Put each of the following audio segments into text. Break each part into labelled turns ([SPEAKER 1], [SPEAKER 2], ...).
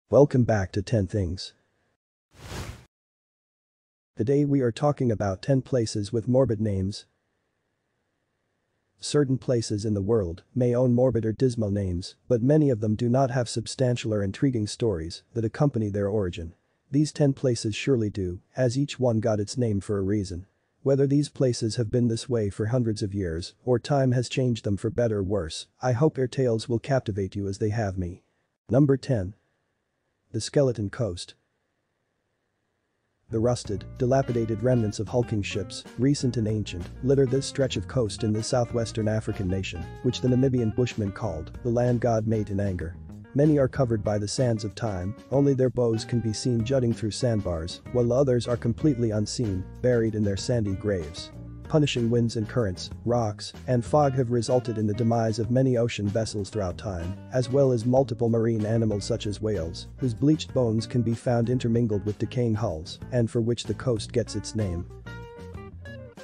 [SPEAKER 1] Welcome back to 10 Things. Today we are talking about 10 places with morbid names. Certain places in the world may own morbid or dismal names, but many of them do not have substantial or intriguing stories that accompany their origin. These 10 places surely do, as each one got its name for a reason. Whether these places have been this way for hundreds of years or time has changed them for better or worse, I hope their tales will captivate you as they have me. Number 10. The Skeleton Coast. The rusted, dilapidated remnants of hulking ships, recent and ancient, litter this stretch of coast in the southwestern African nation, which the Namibian Bushmen called the land god made in anger. Many are covered by the sands of time, only their bows can be seen jutting through sandbars, while others are completely unseen, buried in their sandy graves. Punishing winds and currents, rocks, and fog have resulted in the demise of many ocean vessels throughout time, as well as multiple marine animals such as whales, whose bleached bones can be found intermingled with decaying hulls, and for which the coast gets its name.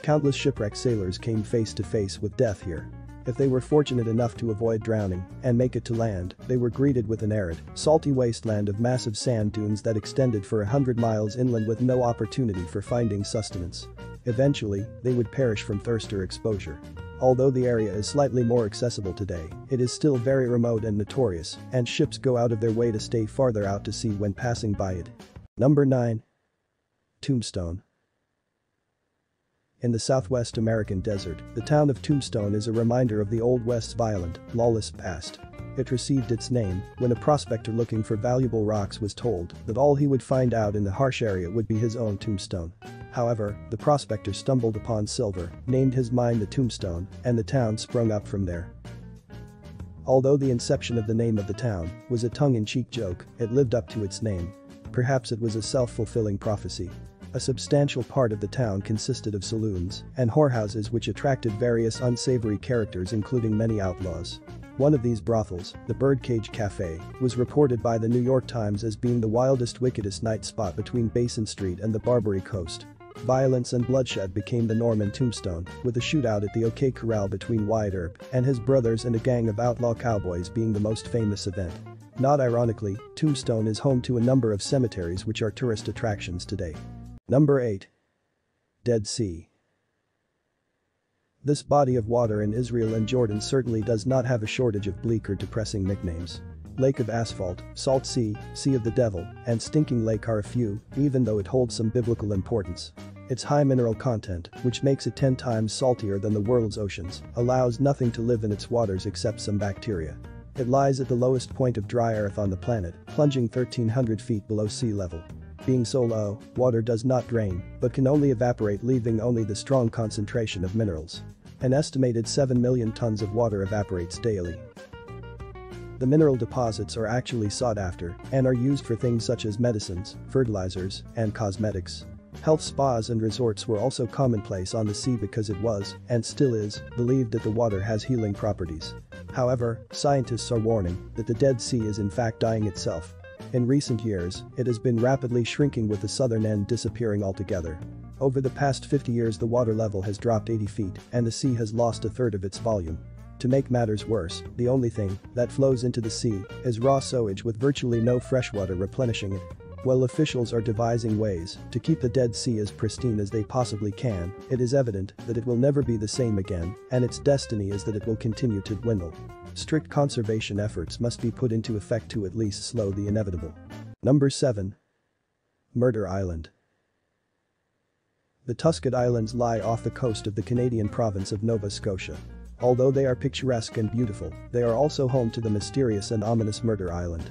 [SPEAKER 1] Countless shipwrecked sailors came face to face with death here. If they were fortunate enough to avoid drowning and make it to land, they were greeted with an arid, salty wasteland of massive sand dunes that extended for 100 miles inland with no opportunity for finding sustenance. Eventually, they would perish from thirst or exposure. Although the area is slightly more accessible today, it is still very remote and notorious, and ships go out of their way to stay farther out to sea when passing by it. Number 9. Tombstone. In the southwest American desert, the town of Tombstone is a reminder of the Old West's violent, lawless past. It received its name when a prospector looking for valuable rocks was told that all he would find out in the harsh area would be his own tombstone. However, the prospector stumbled upon silver, named his mine the Tombstone, and the town sprung up from there. Although the inception of the name of the town was a tongue-in-cheek joke, it lived up to its name. Perhaps it was a self-fulfilling prophecy. A substantial part of the town consisted of saloons and whorehouses which attracted various unsavory characters including many outlaws. One of these brothels, the Birdcage Cafe, was reported by the New York Times as being the wildest, wickedest night spot between Basin Street and the Barbary Coast. Violence and bloodshed became the norm in Tombstone, with a shootout at the OK Corral between Wyatt Earp and his brothers and a gang of outlaw cowboys being the most famous event. Not ironically, Tombstone is home to a number of cemeteries which are tourist attractions today. Number 8. Dead Sea. This body of water in Israel and Jordan certainly does not have a shortage of bleak or depressing nicknames. Lake of Asphalt, Salt Sea, Sea of the Devil, and Stinking Lake are a few, even though it holds some biblical importance. Its high mineral content, which makes it 10 times saltier than the world's oceans, allows nothing to live in its waters except some bacteria. It lies at the lowest point of dry earth on the planet, plunging 1,300 feet below sea level. Being so low, water does not drain, but can only evaporate, leaving only the strong concentration of minerals. An estimated 7 million tons of water evaporates daily. The mineral deposits are actually sought after and are used for things such as medicines, fertilizers, and cosmetics. Health spas and resorts were also commonplace on the sea because it was, and still is, believed that the water has healing properties. However, scientists are warning that the Dead Sea is in fact dying itself. In recent years, it has been rapidly shrinking with the southern end disappearing altogether. Over the past 50 years the water level has dropped 80 feet and the sea has lost a third of its volume. To make matters worse, the only thing that flows into the sea is raw sewage with virtually no freshwater replenishing it. While officials are devising ways to keep the Dead Sea as pristine as they possibly can, it is evident that it will never be the same again, and its destiny is that it will continue to dwindle. Strict conservation efforts must be put into effect to at least slow the inevitable. Number 7. Murder Island. The Tusquet Islands lie off the coast of the Canadian province of Nova Scotia. Although they are picturesque and beautiful, they are also home to the mysterious and ominous Murder Island.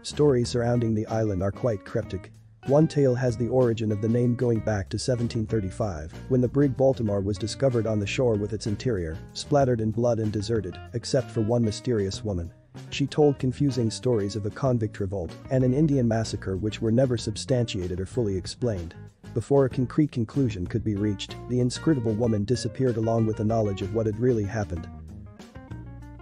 [SPEAKER 1] Stories surrounding the island are quite cryptic. One tale has the origin of the name going back to 1735, when the brig Baltimore was discovered on the shore with its interior splattered in blood and deserted, except for one mysterious woman. She told confusing stories of a convict revolt and an Indian massacre which were never substantiated or fully explained. Before a concrete conclusion could be reached, the inscrutable woman disappeared along with the knowledge of what had really happened.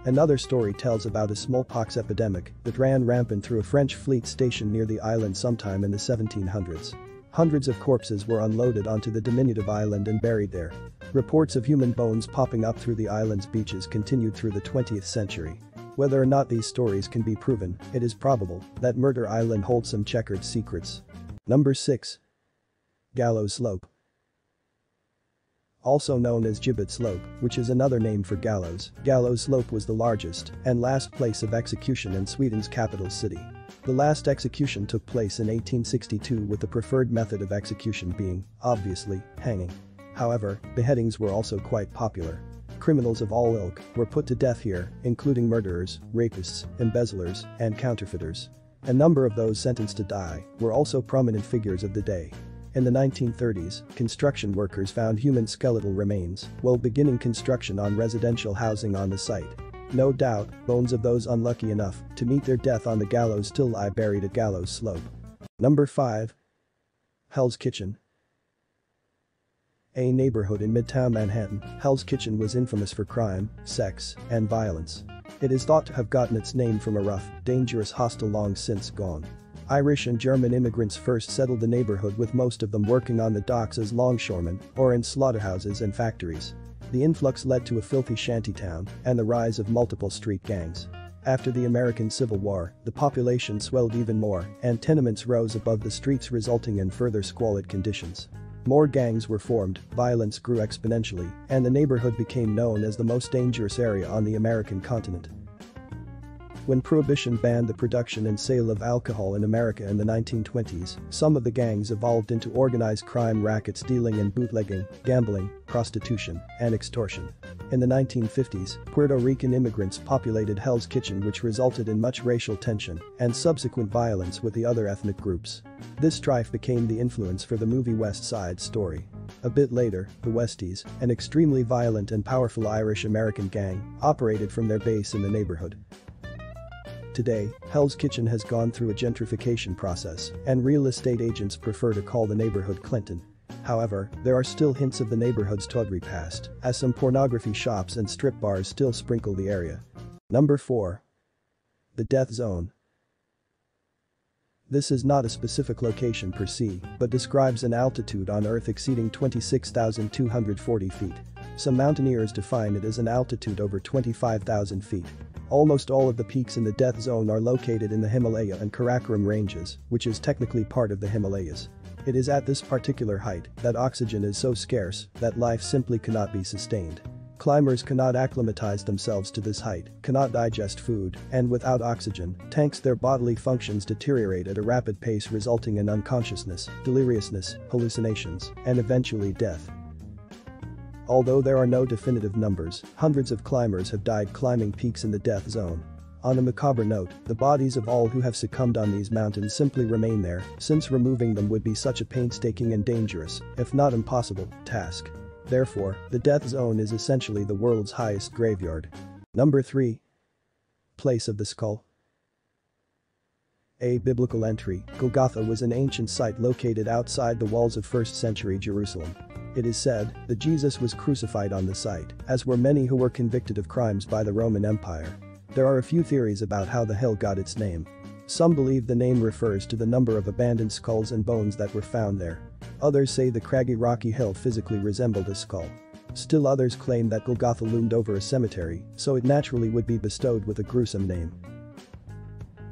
[SPEAKER 1] Another story tells about a smallpox epidemic that ran rampant through a French fleet stationed near the island sometime in the 1700s. Hundreds of corpses were unloaded onto the diminutive island and buried there. Reports of human bones popping up through the island's beaches continued through the 20th century. Whether or not these stories can be proven, it is probable that Murder Island holds some checkered secrets. Number 6. Gallows Slope. Also known as Gibbet Slope, which is another name for gallows, Gallows Slope was the largest and last place of execution in Sweden's capital city. The last execution took place in 1862 with the preferred method of execution being, obviously, hanging. However, beheadings were also quite popular. Criminals of all ilk were put to death here, including murderers, rapists, embezzlers, and counterfeiters. A number of those sentenced to die were also prominent figures of the day. In the 1930s, construction workers found human skeletal remains while beginning construction on residential housing on the site. No doubt, bones of those unlucky enough to meet their death on the gallows still lie buried at Gallows Slope. Number 5. Hell's Kitchen. A neighborhood in Midtown Manhattan, Hell's Kitchen was infamous for crime, sex, and violence. It is thought to have gotten its name from a rough, dangerous hostel long since gone. Irish and German immigrants first settled the neighborhood, with most of them working on the docks as longshoremen or in slaughterhouses and factories. The influx led to a filthy shantytown and the rise of multiple street gangs. After the American Civil War, the population swelled even more and tenements rose above the streets, resulting in further squalid conditions. More gangs were formed, violence grew exponentially, and the neighborhood became known as the most dangerous area on the American continent. When Prohibition banned the production and sale of alcohol in America in the 1920s, some of the gangs evolved into organized crime rackets dealing in bootlegging, gambling, prostitution, and extortion. In the 1950s, Puerto Rican immigrants populated Hell's Kitchen, which resulted in much racial tension and subsequent violence with the other ethnic groups. This strife became the influence for the movie West Side Story. A bit later, the Westies, an extremely violent and powerful Irish-American gang, operated from their base in the neighborhood. Today, Hell's Kitchen has gone through a gentrification process, and real estate agents prefer to call the neighborhood Clinton. However, there are still hints of the neighborhood's tawdry past, as some pornography shops and strip bars still sprinkle the area. Number 4. The Death Zone. This is not a specific location per se, but describes an altitude on Earth exceeding 26,240 feet. Some mountaineers define it as an altitude over 25,000 feet. Almost all of the peaks in the death zone are located in the Himalaya and Karakoram ranges, which is technically part of the Himalayas. It is at this particular height that oxygen is so scarce that life simply cannot be sustained. Climbers cannot acclimatize themselves to this height, cannot digest food, and without oxygen, their bodily functions deteriorate at a rapid pace, resulting in unconsciousness, deliriousness, hallucinations, and eventually death. Although there are no definitive numbers, hundreds of climbers have died climbing peaks in the death zone. On a macabre note, the bodies of all who have succumbed on these mountains simply remain there, since removing them would be such a painstaking and dangerous, if not impossible, task. Therefore, the death zone is essentially the world's highest graveyard. Number 3. Place of the Skull. A biblical entry, Golgotha was an ancient site located outside the walls of 1st century Jerusalem. It is said that Jesus was crucified on the site, as were many who were convicted of crimes by the Roman Empire. There are a few theories about how the hill got its name. Some believe the name refers to the number of abandoned skulls and bones that were found there. Others say the craggy rocky hill physically resembled a skull. Still others claim that Golgotha loomed over a cemetery, so it naturally would be bestowed with a gruesome name.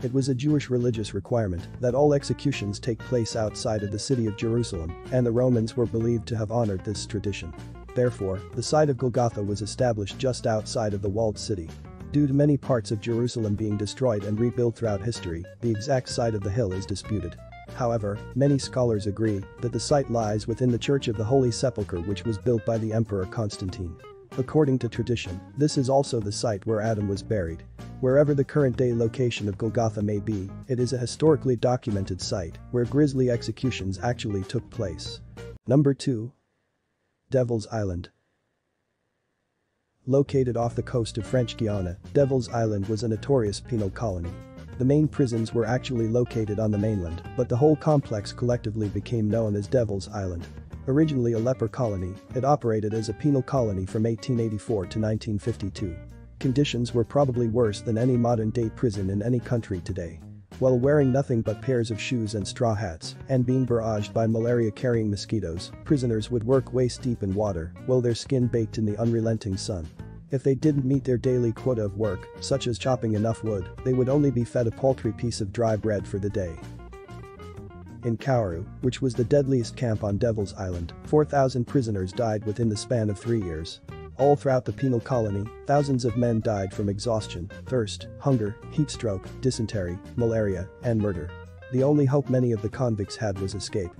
[SPEAKER 1] It was a Jewish religious requirement that all executions take place outside of the city of Jerusalem, and the Romans were believed to have honored this tradition. Therefore, the site of Golgotha was established just outside of the walled city. Due to many parts of Jerusalem being destroyed and rebuilt throughout history, the exact site of the hill is disputed. However, many scholars agree that the site lies within the Church of the Holy Sepulchre, which was built by the Emperor Constantine. According to tradition, this is also the site where Adam was buried. Wherever the current-day location of Golgotha may be, it is a historically documented site where grisly executions actually took place. Number 2. Devil's Island. Located off the coast of French Guiana, Devil's Island was a notorious penal colony. The main prisons were actually located on the mainland, but the whole complex collectively became known as Devil's Island. Originally a leper colony, it operated as a penal colony from 1884 to 1952. Conditions were probably worse than any modern-day prison in any country today. While wearing nothing but pairs of shoes and straw hats and being barraged by malaria-carrying mosquitoes, prisoners would work waist-deep in water while their skin baked in the unrelenting sun. If they didn't meet their daily quota of work, such as chopping enough wood, they would only be fed a paltry piece of dry bread for the day. In Kauru, which was the deadliest camp on Devil's Island, 4,000 prisoners died within the span of 3 years. All throughout the penal colony, thousands of men died from exhaustion, thirst, hunger, heat stroke, dysentery, malaria, and murder. The only hope many of the convicts had was escape.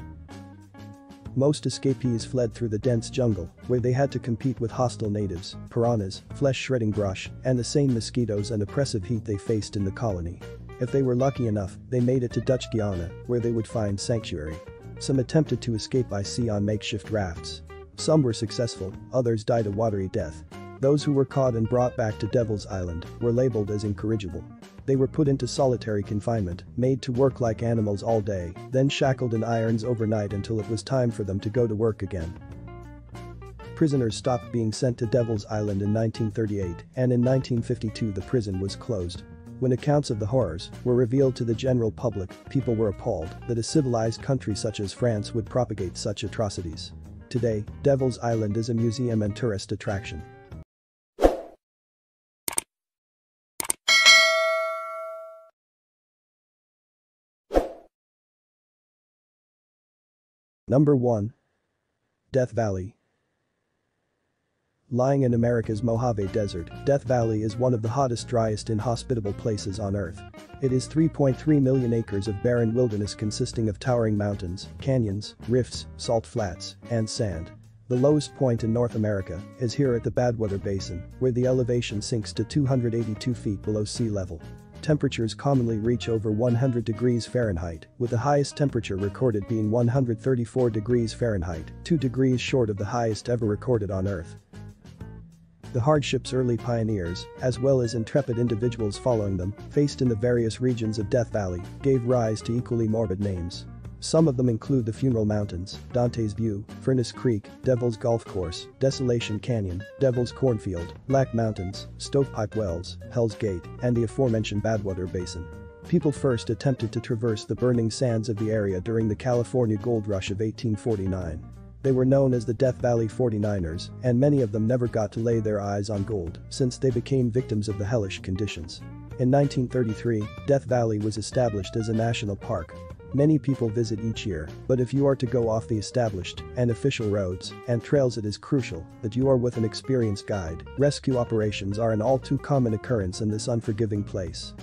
[SPEAKER 1] Most escapees fled through the dense jungle, where they had to compete with hostile natives, piranhas, flesh-shredding brush, and the same mosquitoes and oppressive heat they faced in the colony. If they were lucky enough, they made it to Dutch Guiana, where they would find sanctuary. Some attempted to escape by sea on makeshift rafts. Some were successful, others died a watery death. Those who were caught and brought back to Devil's Island were labeled as incorrigible. They were put into solitary confinement, made to work like animals all day, then shackled in irons overnight until it was time for them to go to work again. Prisoners stopped being sent to Devil's Island in 1938, and in 1952 the prison was closed. When accounts of the horrors were revealed to the general public, people were appalled that a civilized country such as France would propagate such atrocities. Today, Devil's Island is a museum and tourist attraction. Number 1. Death Valley. Lying in America's Mojave Desert, Death Valley is one of the hottest, driest, inhospitable places on Earth. It is 3.3 million acres of barren wilderness consisting of towering mountains, canyons, rifts, salt flats, and sand. The lowest point in North America is here at the Badwater Basin, where the elevation sinks to 282 feet below sea level. Temperatures commonly reach over 100 degrees Fahrenheit, with the highest temperature recorded being 134 degrees Fahrenheit, 2 degrees short of the highest ever recorded on Earth. The hardships early pioneers, as well as intrepid individuals following them, faced in the various regions of Death Valley, gave rise to equally morbid names. Some of them include the Funeral Mountains, Dante's View, Furnace Creek, Devil's Golf Course, Desolation Canyon, Devil's Cornfield, Black Mountains, Stovepipe Wells, Hell's Gate, and the aforementioned Badwater Basin. People first attempted to traverse the burning sands of the area during the California Gold Rush of 1849. They were known as the Death Valley 49ers, and many of them never got to lay their eyes on gold since they became victims of the hellish conditions. In 1933, Death Valley was established as a national park. Many people visit each year, but if you are to go off the established and official roads and trails, it is crucial that you are with an experienced guide. Rescue operations are an all too common occurrence in this unforgiving place.